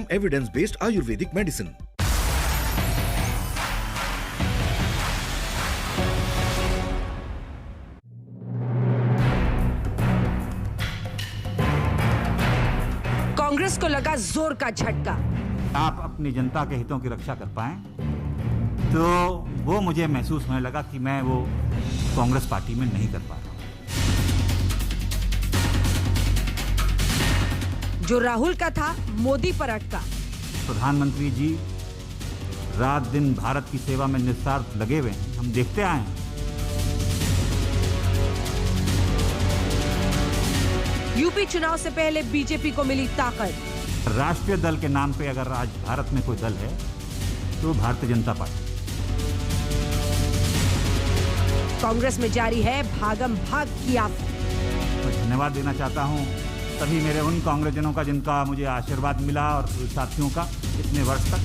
evidence-based Ayurvedic medicine. Congress को लगा जोर का झटका। आप अपनी जनता के हितों की रक्षा कर पाएं तो वो मुझे महसूस होने लगा कि मैं वो कांग्रेस पार्टी में नहीं कर पा रहा हूं। जो राहुल का था मोदी पर अटका। प्रधानमंत्री जी रात दिन भारत की सेवा में निस्वार्थ लगे हुए हैं, हम देखते आए हैं। यूपी चुनाव से पहले बीजेपी को मिली ताकत। राष्ट्रीय दल के नाम पे अगर आज भारत में कोई दल है तो भारतीय जनता पार्टी। कांग्रेस में जारी है भागम भाग की आफत। मैं धन्यवाद देना चाहता हूं सभी मेरे उन कांग्रेसजनों का जिनका मुझे आशीर्वाद मिला और साथियों का इतने वर्ष तक।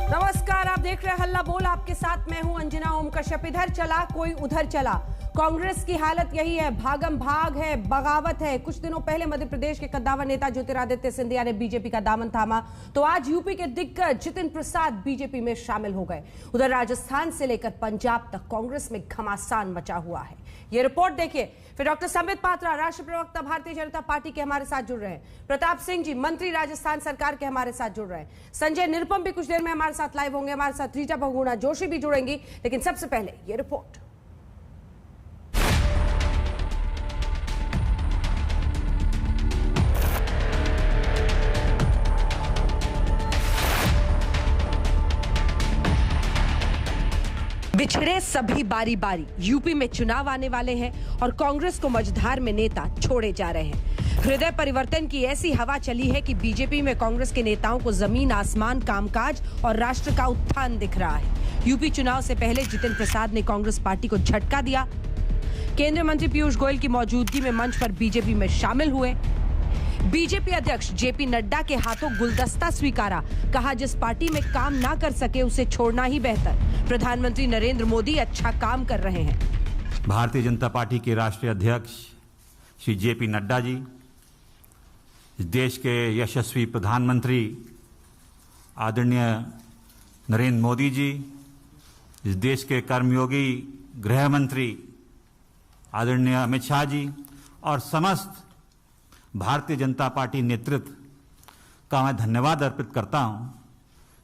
नमस्कार, आप देख रहे हैं हल्ला बोल। आपके साथ मैं हूं अंजना ओम कश्यप। इधर चला कोई उधर चला। कांग्रेस की हालत यही है, भागम भाग है, बगावत है। कुछ दिनों पहले मध्य प्रदेश के कद्दावर नेता ज्योतिरादित्य सिंधिया ने बीजेपी का दामन थामा तो आज यूपी के दिग्गज जितिन प्रसाद बीजेपी में शामिल हो गए। उधर राजस्थान से लेकर पंजाब तक कांग्रेस में घमासान मचा हुआ है। ये रिपोर्ट देखिए। फिर डॉक्टर संबित पात्रा, राष्ट्रीय प्रवक्ता भारतीय जनता पार्टी के हमारे साथ जुड़ रहे हैं। प्रताप सिंह जी, मंत्री राजस्थान सरकार के हमारे साथ जुड़ रहे हैं। संजय निरुपम भी कुछ देर में हमारे साथ लाइव होंगे। हमारे साथ रीटा बहुगुणा जोशी भी जुड़ेंगी। लेकिन सबसे पहले ये रिपोर्ट। बिछड़े सभी बारी बारी। यूपी में चुनाव आने वाले हैं और कांग्रेस को मझधार में नेता छोड़े जा रहे हैं। हृदय परिवर्तन की ऐसी हवा चली है कि बीजेपी में कांग्रेस के नेताओं को जमीन आसमान, कामकाज और राष्ट्र का उत्थान दिख रहा है। यूपी चुनाव से पहले जितिन प्रसाद ने कांग्रेस पार्टी को झटका दिया। केंद्रीय मंत्री पीयूष गोयल की मौजूदगी में मंच पर बीजेपी में शामिल हुए। बीजेपी अध्यक्ष जेपी नड्डा के हाथों गुलदस्ता स्वीकारा। कहा जिस पार्टी में काम ना कर सके उसे छोड़ना ही बेहतर। प्रधानमंत्री नरेंद्र मोदी अच्छा काम कर रहे हैं। भारतीय जनता पार्टी के राष्ट्रीय अध्यक्ष श्री जेपी नड्डा जी, इस देश के यशस्वी प्रधानमंत्री आदरणीय नरेंद्र मोदी जी, इस देश के कर्मयोगी गृह मंत्री आदरणीय अमित शाह जी और समस्त भारतीय जनता पार्टी नेतृत्व का मैं धन्यवाद अर्पित करता हूं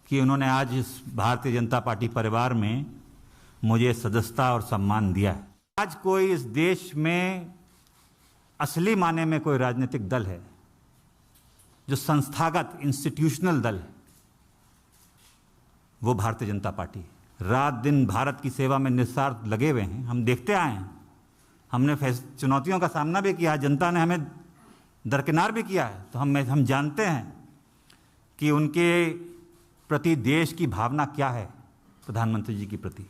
कि उन्होंने आज इस भारतीय जनता पार्टी परिवार में मुझे सदस्यता और सम्मान दिया है। आज कोई इस देश में असली माने में कोई राजनीतिक दल है जो संस्थागत इंस्टीट्यूशनल दल है, वो भारतीय जनता पार्टी है। रात दिन भारत की सेवा में निस्वार्थ लगे हुए हैं, हम देखते आए हैं। हमने चुनौतियों का सामना भी किया, जनता ने हमें दरकिनार भी किया है, तो हम जानते हैं कि उनके प्रति देश की भावना क्या है, प्रधानमंत्री जी के प्रति।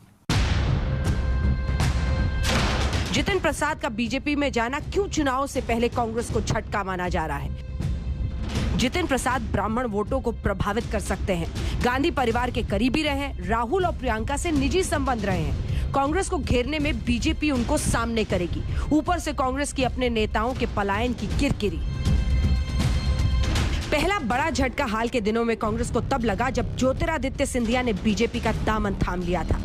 जितिन प्रसाद का बीजेपी में जाना क्यों चुनाव से पहले कांग्रेस को झटका माना जा रहा है? जितिन प्रसाद ब्राह्मण वोटों को प्रभावित कर सकते हैं। गांधी परिवार के करीबी रहे हैं, राहुल और प्रियंका से निजी संबंध रहे हैं। कांग्रेस को घेरने में बीजेपी उनको सामने करेगी। ऊपर से कांग्रेस की अपने नेताओं के पलायन की किरकिरी। पहला बड़ा झटका हाल के दिनों में कांग्रेस को तब लगा जब ज्योतिरादित्य सिंधिया ने बीजेपी का दामन थाम लिया था।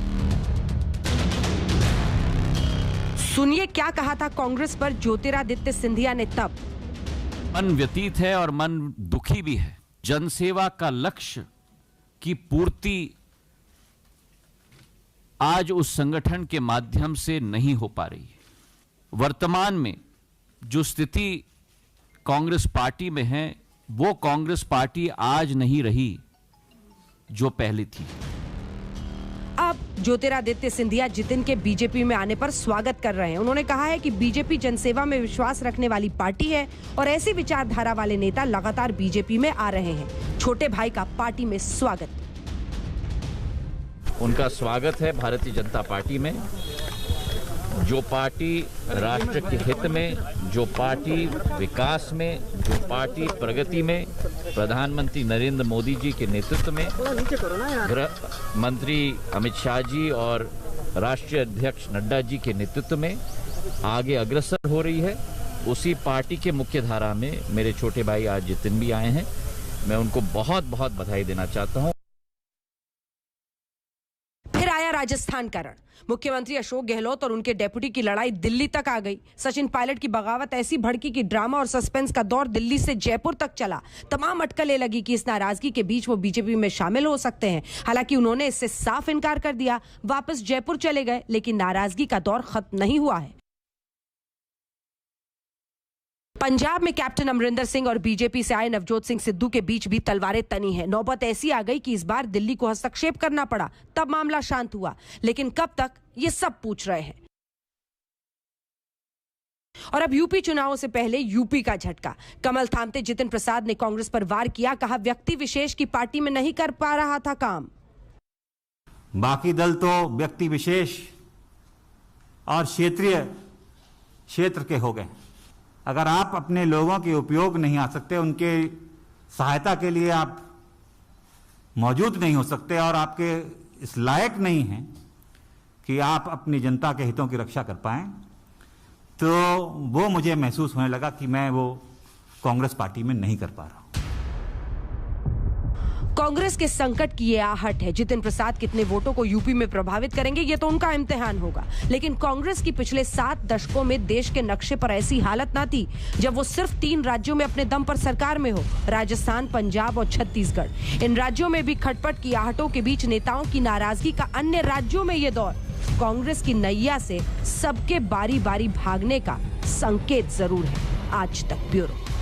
सुनिए क्या कहा था कांग्रेस पर ज्योतिरादित्य सिंधिया ने तब। मन व्यतीत है और मन दुखी भी है। जनसेवा का लक्ष्य की पूर्ति आज उस संगठन के माध्यम से नहीं हो पा रही है। वर्तमान में जो स्थिति कांग्रेस पार्टी में है वो कांग्रेस पार्टी आज नहीं रही जो पहले थी। अब ज्योतिरादित्य सिंधिया जितिन के बीजेपी में आने पर स्वागत कर रहे हैं। उन्होंने कहा है कि बीजेपी जनसेवा में विश्वास रखने वाली पार्टी है और ऐसी विचारधारा वाले नेता लगातार बीजेपी में आ रहे हैं। छोटे भाई का पार्टी में स्वागत। उनका स्वागत है भारतीय जनता पार्टी में, जो पार्टी राष्ट्र के हित में, जो पार्टी विकास में, जो पार्टी प्रगति में, प्रधानमंत्री नरेंद्र मोदी जी के नेतृत्व में, गृह मंत्री अमित शाह जी और राष्ट्रीय अध्यक्ष नड्डा जी के नेतृत्व में आगे अग्रसर हो रही है। उसी पार्टी के मुख्य धारा में मेरे छोटे भाई आज जितिन भी आए हैं, मैं उनको बहुत बहुत बधाई देना चाहता हूं। फिर आया राजस्थान का रण। मुख्यमंत्री अशोक गहलोत और उनके डेप्यूटी की लड़ाई दिल्ली तक आ गई। सचिन पायलट की बगावत ऐसी भड़की कि ड्रामा और सस्पेंस का दौर दिल्ली से जयपुर तक चला। तमाम अटकलें लगी कि इस नाराजगी के बीच वो बीजेपी में शामिल हो सकते हैं। हालांकि उन्होंने इससे साफ इनकार कर दिया, वापस जयपुर चले गए। लेकिन नाराजगी का दौर खत्म नहीं हुआ है। पंजाब में कैप्टन अमरिंदर सिंह और बीजेपी से आए नवजोत सिंह सिद्धू के बीच भी तलवारें तनी हैं। नौबत ऐसी आ गई कि इस बार दिल्ली को हस्तक्षेप करना पड़ा, तब मामला शांत हुआ। लेकिन कब तक, ये सब पूछ रहे हैं। और अब यूपी चुनावों से पहले यूपी का झटका। कमल थामते जितिन प्रसाद ने कांग्रेस पर वार किया। कहा, व्यक्ति विशेष की पार्टी में नहीं कर पा रहा था काम। बाकी दल तो व्यक्ति विशेष और क्षेत्र के हो गए। अगर आप अपने लोगों के उपयोग नहीं आ सकते, उनके सहायता के लिए आप मौजूद नहीं हो सकते और आपके इस लायक नहीं हैं कि आप अपनी जनता के हितों की रक्षा कर पाएं, तो वो मुझे महसूस होने लगा कि मैं वो कांग्रेस पार्टी में नहीं कर पा रहा हूं। कांग्रेस के संकट की ये आहट है। जितिन प्रसाद कितने वोटों को यूपी में प्रभावित करेंगे, ये तो उनका इम्तिहान होगा। लेकिन कांग्रेस की पिछले 7 दशकों में देश के नक्शे पर ऐसी हालत ना थी जब वो सिर्फ 3 राज्यों में अपने दम पर सरकार में हो, राजस्थान, पंजाब और छत्तीसगढ़। इन राज्यों में भी खटपट की आहटों के बीच नेताओं की नाराजगी का अन्य राज्यों में ये दौर कांग्रेस की नैया से सबके बारी बारी भागने का संकेत जरूर है। आज तक ब्यूरो।